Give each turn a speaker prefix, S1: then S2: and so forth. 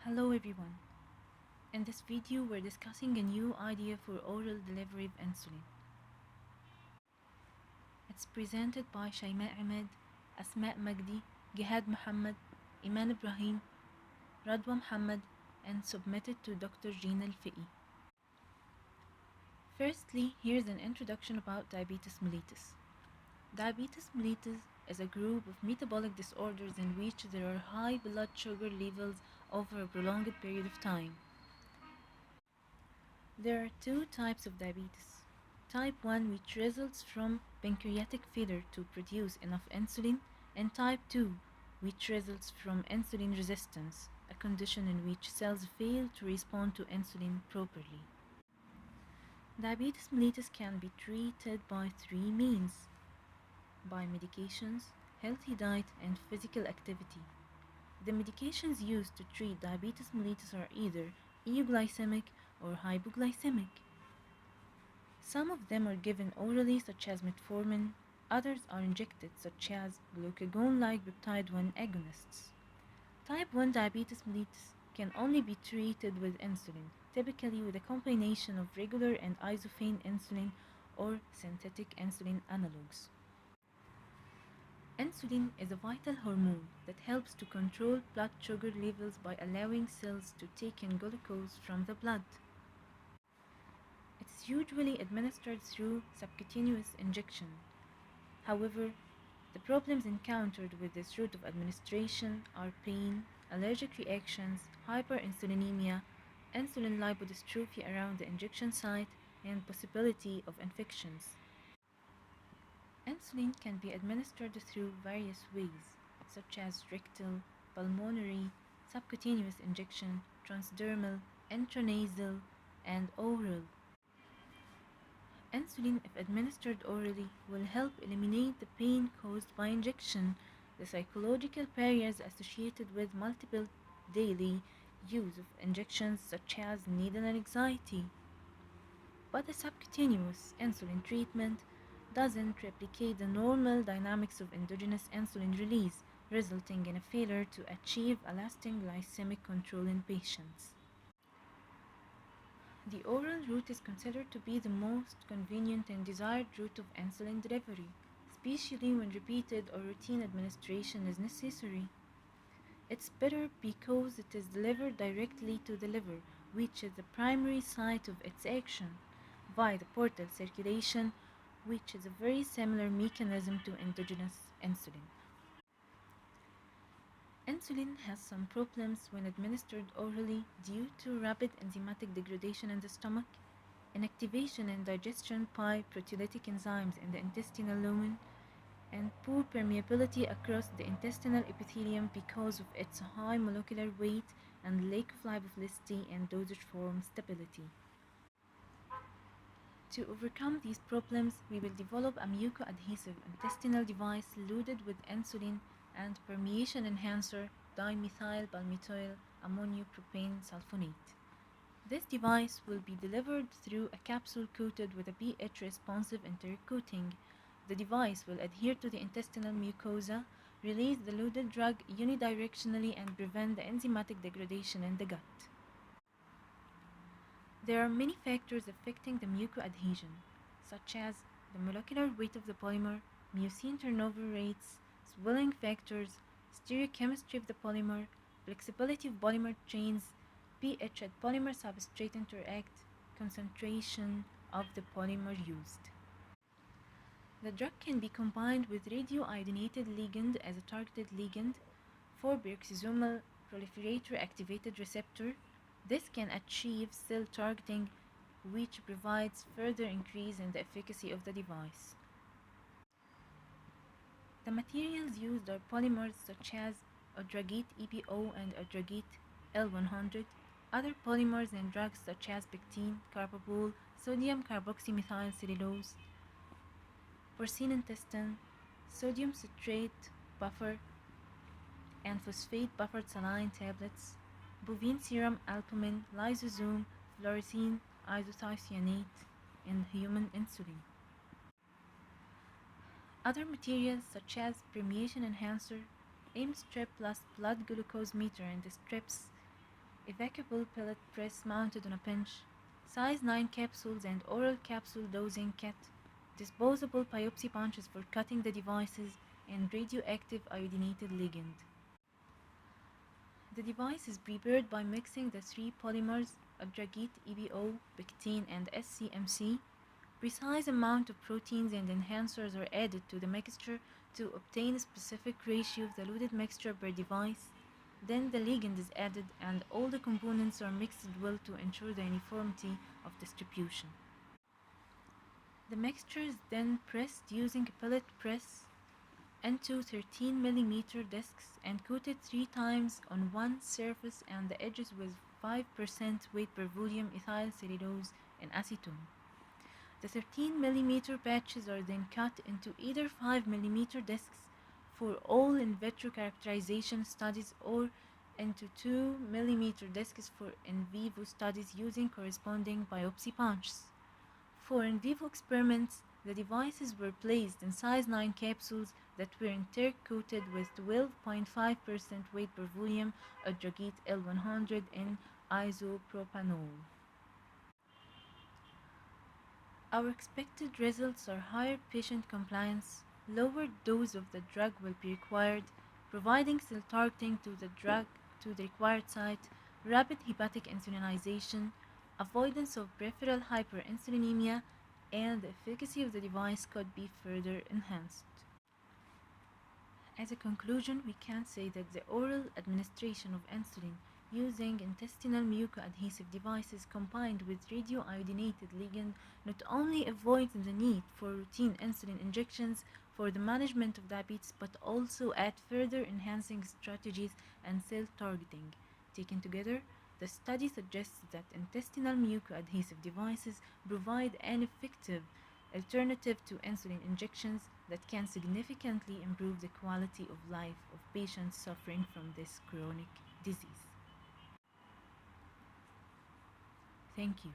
S1: Hello everyone. In this video we're discussing a new idea for oral delivery of insulin. It's presented by Shayma Ahmed, Asma Magdi, Gihad Muhammad, Iman Ibrahim, Radwa Muhammad and submitted to Dr. Gina Al-Fiqi. Firstly, here's an introduction about diabetes mellitus. Diabetes mellitus is a group of metabolic disorders in which there are high blood sugar levels over a prolonged period of time. There are two types of diabetes. Type 1, which results from pancreatic failure to produce enough insulin, and type 2, which results from insulin resistance, a condition in which cells fail to respond to insulin properly. Diabetes mellitus can be treated by three means: by medications, healthy diet, and physical activity. The medications used to treat diabetes mellitus are either euglycemic or hypoglycemic. Some of them are given orally, such as metformin, others are injected, such as glucagon-like peptide 1 agonists. Type 1 diabetes mellitus can only be treated with insulin, typically with a combination of regular and isophane insulin or synthetic insulin analogs. Insulin is a vital hormone that helps to control blood sugar levels by allowing cells to take in glucose from the blood. It is usually administered through subcutaneous injection. However, the problems encountered with this route of administration are pain, allergic reactions, hyperinsulinemia, insulin lipodystrophy around the injection site, and possibility of infections. Insulin can be administered through various ways, such as rectal, pulmonary, subcutaneous injection, transdermal, intranasal, and oral. Insulin, if administered orally, will help eliminate the pain caused by injection, the psychological barriers associated with multiple daily use of injections, such as needle anxiety. But the subcutaneous insulin treatment doesn't replicate the normal dynamics of endogenous insulin release, resulting in a failure to achieve a lasting glycemic control in patients. The oral route is considered to be the most convenient and desired route of insulin delivery, especially when repeated or routine administration is necessary. It's better because it is delivered directly to the liver, which is the primary site of its action, via the portal circulation, which is a very similar mechanism to endogenous insulin. Insulin has some problems when administered orally due to rapid enzymatic degradation in the stomach, inactivation and digestion by proteolytic enzymes in the intestinal lumen, and poor permeability across the intestinal epithelium because of its high molecular weight and lack of lipophilicity and dosage form stability. To overcome these problems, we will develop a mucoadhesive intestinal device loaded with insulin and permeation enhancer dimethyl palmitoyl ammonopropane sulfonate. This device will be delivered through a capsule coated with a pH responsive enteric coating. The device will adhere to the intestinal mucosa, release the loaded drug unidirectionally, and prevent the enzymatic degradation in the gut. There are many factors affecting the mucoadhesion, such as the molecular weight of the polymer, mucin turnover rates, swelling factors, stereochemistry of the polymer, flexibility of polymer chains, pH at polymer substrate interact, concentration of the polymer used. The drug can be combined with radioiodinated ligand as a targeted ligand for peroxisomal proliferator activated receptor. This can achieve cell targeting, which provides further increase in the efficacy of the device. The materials used are polymers such as odragite EPO and odragite L100, other polymers in drugs such as pectin, carbapol, sodium carboxymethyl cellulose, porcine intestine, sodium citrate buffer, and phosphate buffered saline tablets, bovine serum albumin, lysosome, fluorescein, isothiocyanate, and human insulin. Other materials such as permeation enhancer, AIM strip plus blood glucose meter and the strips evacuable pellet press mounted on a bench, size 9 capsules and oral capsule dosing kit, disposable biopsy punches for cutting the devices, and radioactive iodinated ligand. The device is prepared by mixing the three polymers adragite, EBO, pectin, and SCMC. Precise amount of proteins and enhancers are added to the mixture to obtain a specific ratio of the loaded mixture per device. Then the ligand is added and all the components are mixed well to ensure the uniformity of distribution. The mixture is then pressed using a pellet press into 13 mm discs and coated 3 times on one surface and the edges with 5% weight per volume ethyl cellulose and acetone. The 13 mm patches are then cut into either 5 mm discs for all in vitro characterization studies or into 2 mm discs for in vivo studies using corresponding biopsy punches. For in vivo experiments, the devices were placed in size 9 capsules that were intercoated with 12.5% weight per volume adragite L100 in isopropanol. Our expected results are higher patient compliance, lower dose of the drug will be required, providing cell targeting to the drug to the required site, rapid hepatic insulinization, avoidance of peripheral hyperinsulinemia, and the efficacy of the device could be further enhanced. As a conclusion, we can say that the oral administration of insulin using intestinal mucoadhesive devices combined with radioiodinated ligand not only avoids the need for routine insulin injections for the management of diabetes but also add further enhancing strategies and cell targeting. Taken together, the study suggests that intestinal mucoadhesive devices provide an effective alternative to insulin injections that can significantly improve the quality of life of patients suffering from this chronic disease. Thank you.